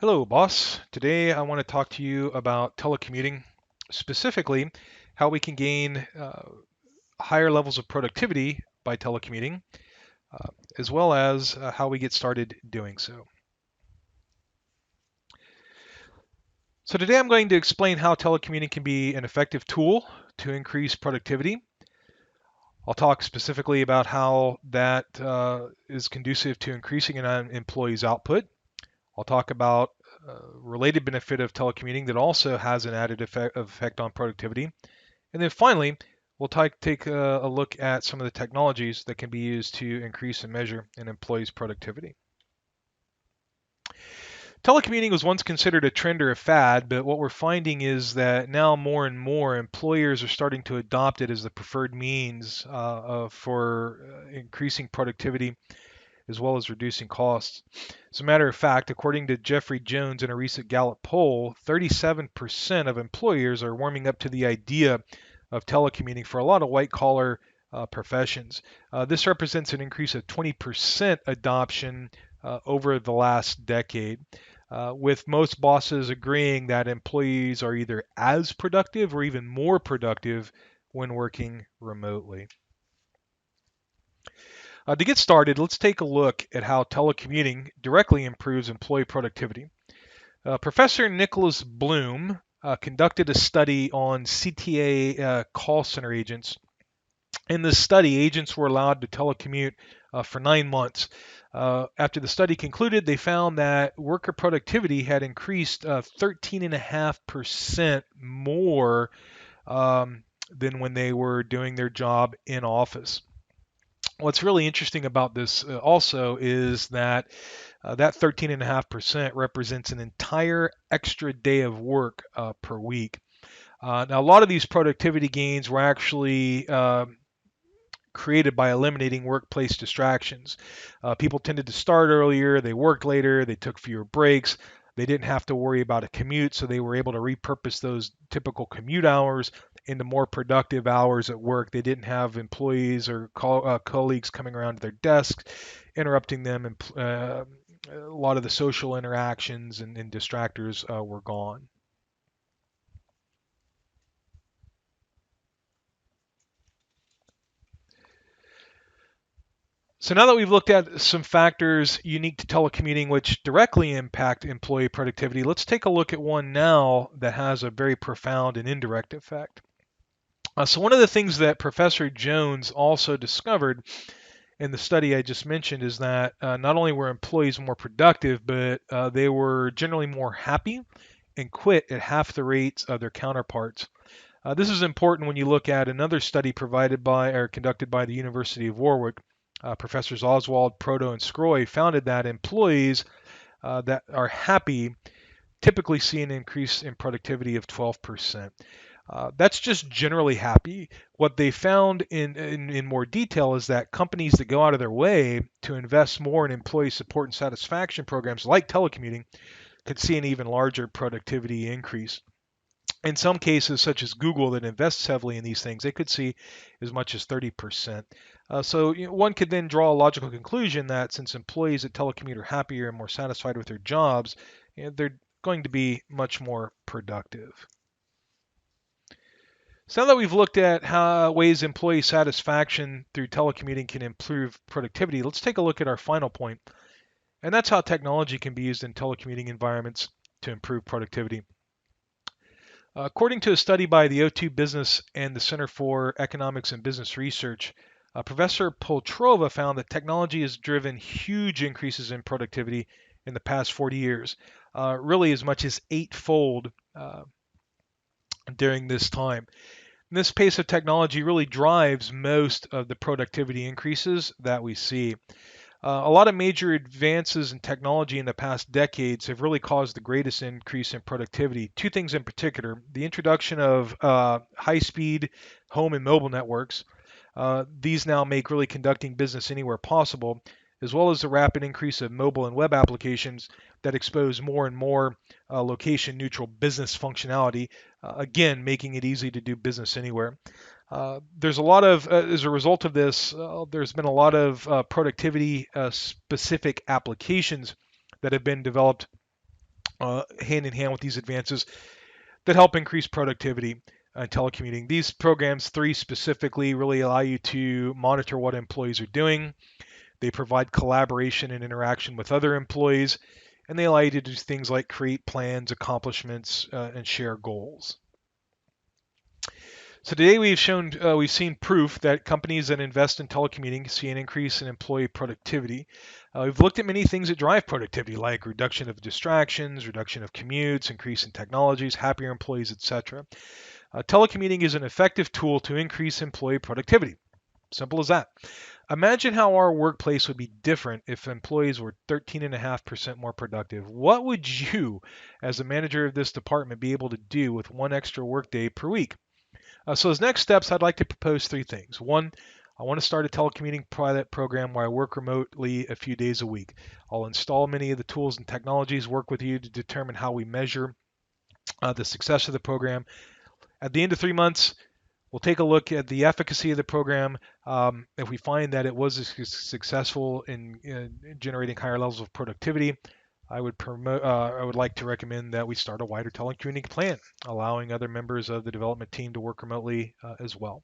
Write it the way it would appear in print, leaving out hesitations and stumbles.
Hello, boss. Today I want to talk to you about telecommuting, specifically how we can gain higher levels of productivity by telecommuting, uh, as well as how we get started doing so. So today I'm going to explain how telecommuting can be an effective tool to increase productivity. I'll talk specifically about how that is conducive to increasing an employee's output. I'll talk about related benefit of telecommuting that also has an added effect on productivity. And then finally, we'll take a look at some of the technologies that can be used to increase and measure an employee's productivity. Telecommuting was once considered a trend or a fad, but what we're finding is that now more and more employers are starting to adopt it as the preferred means for increasing productivity as well as reducing costs. As a matter of fact, according to Jeffrey Jones in a recent Gallup poll, 37% of employers are warming up to the idea of telecommuting for a lot of white collar professions. This represents an increase of 20% adoption over the last decade, with most bosses agreeing that employees are either as productive or even more productive when working remotely. To get started, let's take a look at how telecommuting directly improves employee productivity. Professor Nicholas Bloom conducted a study on CTA call center agents. In this study, agents were allowed to telecommute for 9 months. After the study concluded, they found that worker productivity had increased 13.5% more than when they were doing their job in office. What's really interesting about this also is that that 13.5% represents an entire extra day of work per week. Now, a lot of these productivity gains were actually created by eliminating workplace distractions. People tended to start earlier, they worked later, they took fewer breaks. They didn't have to worry about a commute, so they were able to repurpose those typical commute hours into more productive hours at work. They didn't have employees or colleagues coming around to their desks, interrupting them, and a lot of the social interactions and distractors were gone. So now that we've looked at some factors unique to telecommuting which directly impact employee productivity, let's take a look at one now that has a very profound and indirect effect. So one of the things that Professor Jones also discovered in the study I just mentioned is that not only were employees more productive, but they were generally more happy and quit at half the rates of their counterparts. This is important when you look at another study provided by or conducted by the University of Warwick. Professors Oswald, Proto, and Scroy founded that employees that are happy typically see an increase in productivity of 12%. That's just generally happy. What they found in more detail is that companies that go out of their way to invest more in employee support and satisfaction programs like telecommuting could see an even larger productivity increase. In some cases, such as Google, that invests heavily in these things, they could see as much as 30%. So one could then draw a logical conclusion that since employees at Telecommute are happier and more satisfied with their jobs, they're going to be much more productive. So now that we've looked at how ways employee satisfaction through telecommuting can improve productivity, let's take a look at our final point, and that's how technology can be used in telecommuting environments to improve productivity. According to a study by the O2 Business and the Center for Economics and Business Research, Professor Poltrova found that technology has driven huge increases in productivity in the past 40 years, really as much as eightfold during this time. And this pace of technology really drives most of the productivity increases that we see. A lot of major advances in technology in the past decades have really caused the greatest increase in productivity. Two things in particular: the introduction of high-speed home and mobile networks. These now make really conducting business anywhere possible, as well as the rapid increase of mobile and web applications that expose more and more location-neutral business functionality, again, making it easy to do business anywhere. There's a lot of, as a result of this, there's been a lot of productivity specific applications that have been developed hand in hand with these advances that help increase productivity and telecommuting. These programs, three specifically, really allow you to monitor what employees are doing. They provide collaboration and interaction with other employees, and they allow you to do things like create plans, accomplishments, and share goals. So today we've seen proof that companies that invest in telecommuting see an increase in employee productivity. We've looked at many things that drive productivity, like reduction of distractions, reduction of commutes, increase in technologies, happier employees, etc. Telecommuting is an effective tool to increase employee productivity. Simple as that. Imagine how our workplace would be different if employees were 13.5% more productive. What would you, as the manager of this department, be able to do with one extra workday per week? So as next steps, I'd like to propose three things. One, I want to start a telecommuting pilot program where I work remotely a few days a week. I'll install many of the tools and technologies, work with you to determine how we measure the success of the program. At the end of 3 months, we'll take a look at the efficacy of the program. If we find that it was successful in generating higher levels of productivity, I would like to recommend that we start a wider telecommuting plan, allowing other members of the development team to work remotely as well.